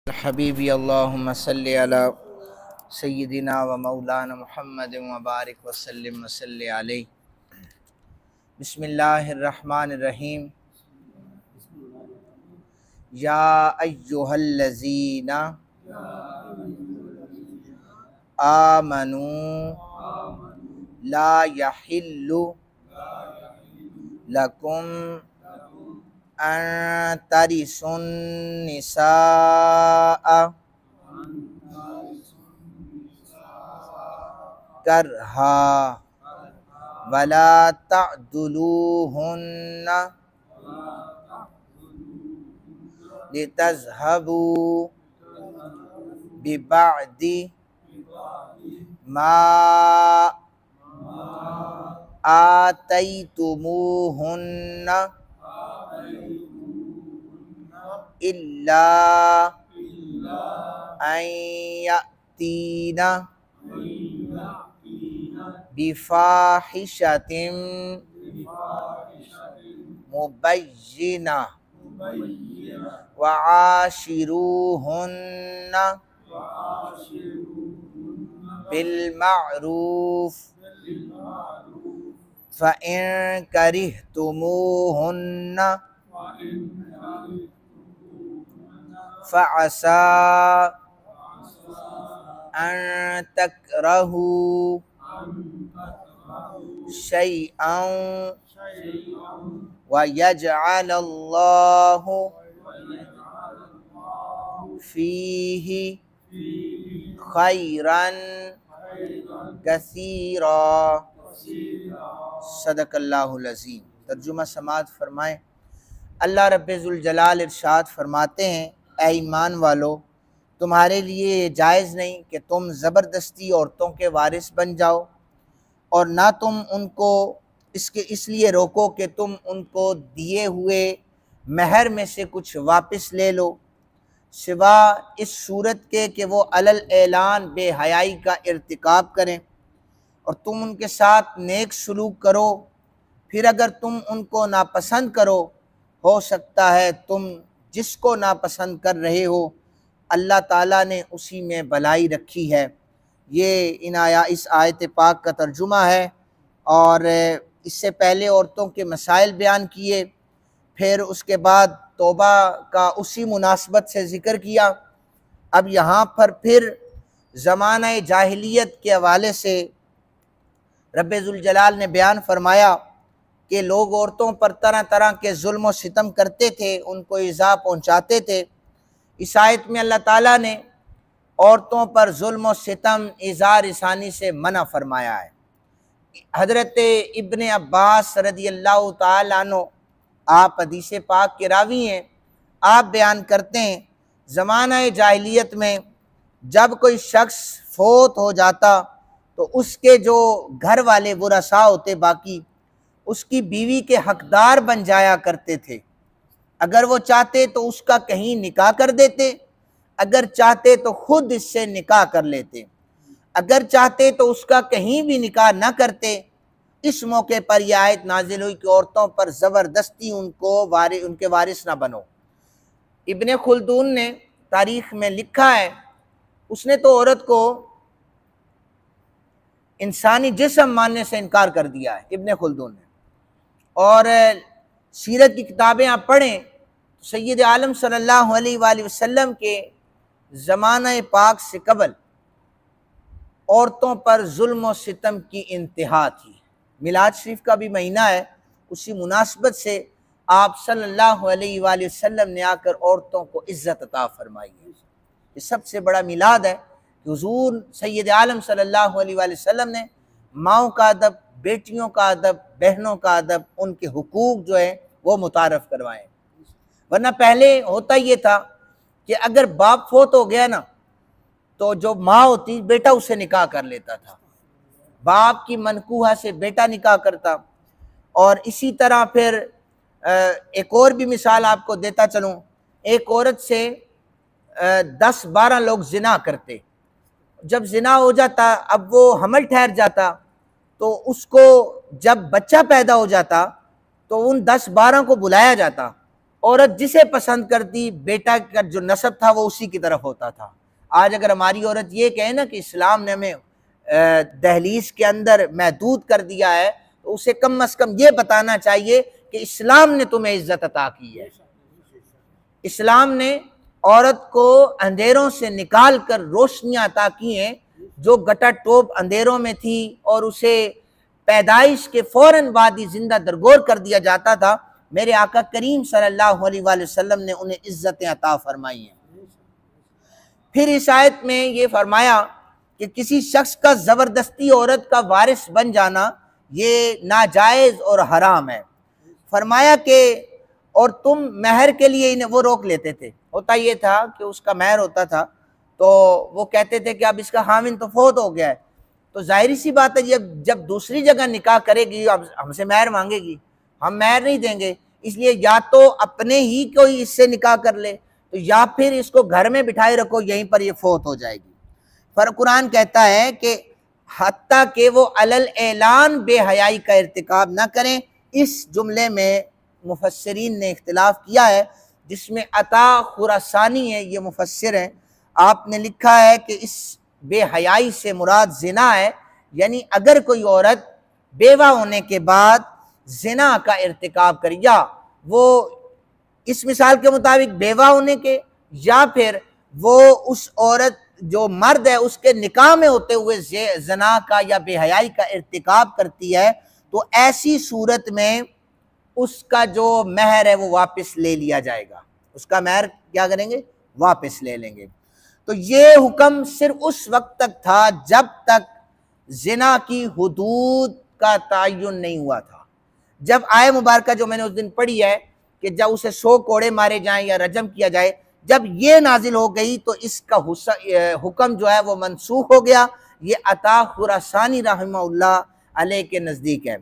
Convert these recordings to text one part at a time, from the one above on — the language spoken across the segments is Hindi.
हबीबी अल्लाहुम्मा सल्ली अला सय्यिदिना व मौलाना मुहम्मद व बारिक व सल्लिम व सल्ली अलैहि। बिस्मिल्लाहिर रहमानिर रहीम। या अय्युहल्लज़ीना आमनू ला यहिल्लु लकुम अन तरिसुन निसा करहा वला तअदुलूहुन्ना लितज़हबू बिबअदि मा आतैतुमूहुन्ना इल्ला अन यअतीना बिफाहिशतिन मुबय्यिना व आशिरूहुन्ना बिलमारूफ फ़इन करिहतुमूहुन्ना फ़असा अन तकरहू शैअन व यजअलल्लाहु फ़ीही खैरन कसीरा। सदक़ल्लाहुल अज़ीम। तर्जुमा समाअत फरमाएँ। अल्लाह रब्बुल जलाल इरशाद फरमाते हैं, ऐ ईमान वालो, तुम्हारे लिए ये जायज़ नहीं कि तुम ज़बरदस्ती औरतों के वारिस बन जाओ, और ना तुम उनको इसलिए रोको कि तुम उनको दिए हुए महर में से कुछ वापस ले लो, सिवा इस सूरत के कि वो अलल ऐलान बेहयाई का इर्तिकाब करें और तुम उनके साथ नेक सलूक करो। फिर अगर तुम उनको नापसंद करो, हो सकता है तुम जिसको नापसंद कर रहे हो अल्लाह ताला ने उसी में भलाई रखी है। ये इस आयत पाक का तर्जुमा है। और इससे पहले औरतों के मसाइल बयान किए, फिर उसके बाद तौबा का उसी मुनासबत से ज़िक्र किया। अब यहाँ पर फिर ज़माना जाहिलियत के हवाले से रब्बुल जलाल ने बयान फरमाया कि लोग औरतों पर तरह तरह के जुल्म व सितम करते थे, उनको इज़ा पहुँचाते थे। इस आयत में अल्लाह ताला ने औरतों पर जुल्म व सितम इज़ा रिसानी से मना फरमाया है। हज़रत इब्ने अब्बास रज़ियल्लाहु ताला अन्हु, आप हदीस पाक के रावी हैं, आप बयान करते हैं, ज़माना जाहिलियत में जब कोई शख्स फोत हो जाता तो उसके जो घर वाले वुरसा होते बाकी, उसकी बीवी के हकदार बन जाया करते थे। अगर वो चाहते तो उसका कहीं निकाह कर देते, अगर चाहते तो खुद इससे निकाह कर लेते, अगर चाहते तो उसका कहीं भी निकाह न करते। इस मौके पर यह आयत नाजिल हुई कि औरतों पर ज़बरदस्ती उनके वारिस ना बनो। इब्ने खुल्दून ने तारीख़ में लिखा है, उसने तो औरत को इंसानी जिस्म मानने से इनकार कर दिया है, इब्ने खुल्दून ने। और सीरत की किताबें आप पढ़ें तो सैयद आलम सल्लल्लाहु अलैहि वसल्लम के ज़माना पाक से कबल औरतों पर जुल्म व सितम की इंतहा थी। मिलाद शरीफ का भी महीना है, उसी मुनासबत से आप सल्लल्लाहु अलैहि वसल्लम ने आकर औरतों को इज़्ज़त अता फरमाई है। ये सबसे बड़ा मिलाद है कि हुज़ूर सैयद आलम सल्लल्लाहु अलैहि वसल्लम ने माओं का अदब, बेटियों का अदब, बहनों का अदब, उनके हुकूक जो है वो मुतारफ़ करवाएँ। वरना पहले होता ये था कि अगर बाप फोत हो गया ना, तो जो माँ होती बेटा उससे निकाह कर लेता था, बाप की मनकूहा से बेटा निकाह करता। और इसी तरह फिर एक और भी मिसाल आपको देता चलूँ, एक औरत से 10-12 लोग जिना करते, जब जिना हो जाता, अब वो हमल ठहर जाता, तो उसको जब बच्चा पैदा हो जाता तो उन 10-12 को बुलाया जाता औरत जिसे पसंद करती बेटा का जो नस्ब था वो उसी की तरफ होता था। आज अगर हमारी औरत ये कहे ना कि इस्लाम ने हमें दहलीज के अंदर महदूद कर दिया है, तो उसे कम से कम ये बताना चाहिए कि इस्लाम ने तुम्हें इज्जत अता की है। इस्लाम ने औरत को अंधेरों से निकाल कर रोशनियां अता की हैं। जो गटा टोप अंधेरों में थी और उसे पैदाइश के फौरन बाद ही जिंदा दरगोर कर दिया जाता था, मेरे आका करीम सल्लल्लाहु अलैहि वसल्लम ने उन्हें इज्जतें अता फरमाई हैं। फिर इस आयत में ये फरमाया कि किसी शख्स का जबरदस्ती औरत का वारिस बन जाना ये नाजायज और हराम है। फरमाया कि और तुम महर के लिए इन्हें वो रोक लेते थे। होता ये था कि उसका महर होता था तो वो कहते थे कि अब इसका हामिन तो फौत हो गया है, तो जाहिर सी बात है जब दूसरी जगह निकाह करेगी अब हमसे महर मांगेगी, हम महर नहीं देंगे, इसलिए या तो अपने ही कोई इससे निकाह कर ले, तो या फिर इसको घर में बिठाए रखो, यहीं पर ये फौत हो जाएगी। पर कुरान कहता है कि हत्ता के वो अलल ऐलान बेहयाई का इर्तिकाब ना करें। इस जुमले में मुफस्सिरीन ने इख्तिलाफ किया है, जिसमें अता खुरासानी है, ये मुफस्सिर हैं, आपने लिखा है कि इस बेहयाई से मुराद जिना है, यानी अगर कोई औरत बेवा होने के बाद जिना का इर्तिकाब करे, या वो इस मिसाल के मुताबिक बेवा होने के, या फिर वो उस औरत जो मर्द है उसके निकाह में होते हुए जना का या बेहयाई का इर्तिकाब करती है, तो ऐसी सूरत में उसका जो महर है वो वापस ले लिया जाएगा। उसका महर क्या करेंगे? वापस ले लेंगे। तो ये हुक्म सिर्फ उस वक्त तक था जब तक जिना की हुदूद का तयन नहीं हुआ था। जब आय मुबारका जो मैंने उस दिन पढ़ी है कि जब उसे 100 कोड़े मारे जाएं या रजम किया जाए, जब ये नाजिल हो गई तो इसका हुक्म जो है वो मनसूख हो गया। ये अता खुरासानी रहमहुल्लाह अलैह के नज़दीक है।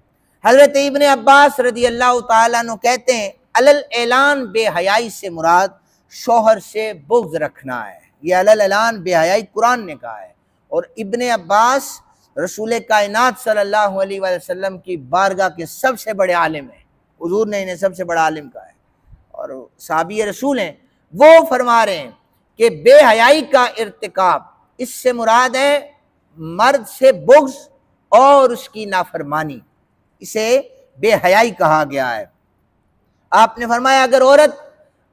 हज़रत इब्न अब्बास रदी अल्लाह तआला अन्हु कहते हैं अलल ऐलान बेहयाई से मुराद शौहर से बुग़्ज़ रखना है। ये अलल ऐलान बेहयाई कुरान ने कहा है, और इब्न अब्बास रसूल कायनात सल्लल्लाहु अलैहि वसल्लम की बारगाह के सबसे बड़े आलिम हैं। हुज़ूर ने इन्हें सबसे बड़ा आलिम कहा है और साहबी रसूल हैं। वो फरमा रहे हैं कि बेहयाई का इर्तिकाब, इससे मुराद है मर्द से बुग़्ज़ और उसकी नाफरमानी, इसे बेहयाई कहा गया है। आपने फरमाया अगर औरत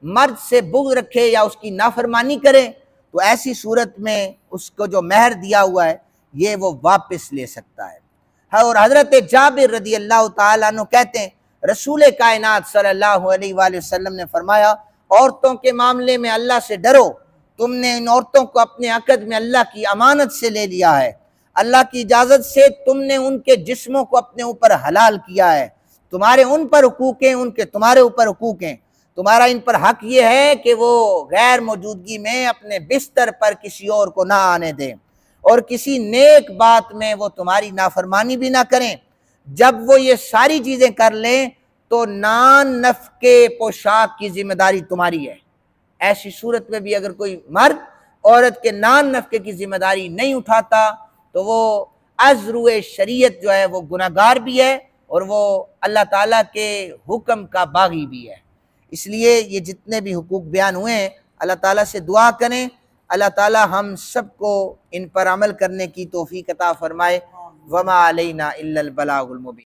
मर्द से बुग़्ज़ रखे या उसकी नाफरमानी करे तो ऐसी सूरत में उसको जो महर दिया हुआ है ये वो वापस ले सकता है। और हज़रत जाबिर रदी अल्लाह तआला अन्हु कहते हैं रसूल कायनात सल्लल्लाहु अलैहि वसल्लम ने फरमाया औरतों के मामले में अल्लाह से डरो, तुमने इन औरतों को अपने अक़द में अल्लाह की अमानत से ले लिया है, अल्लाह की इजाज़त से तुमने उनके जिस्मों को अपने ऊपर हलाल किया है, तुम्हारे उन पर हुकूक हैं, उनके तुम्हारे ऊपर हुकूक हैं, तुम्हारा इन पर हक ये है कि वो गैर मौजूदगी में अपने बिस्तर पर किसी और को ना आने दें और किसी नेक बात में वो तुम्हारी नाफरमानी भी ना करें। जब वो ये सारी चीज़ें कर लें तो नान नफ़के पोशाक की जिम्मेदारी तुम्हारी है। ऐसी सूरत में भी अगर कोई मर्द औरत के नान नफ़के की जिम्मेदारी नहीं उठाता तो वो अज़रुए शरीयत जो है वो गुनाहगार भी है और वो अल्लाह ताला के हुक्म का बागी भी है। इसलिए ये जितने भी हुकूक बयान हुए हैं अल्लाह ताला से दुआ करें, अल्लाह ताला हम सबको इन पर अमल करने की तौफीक अता फरमाए। वमा अलैना इल्लल बलागुल मुबीन।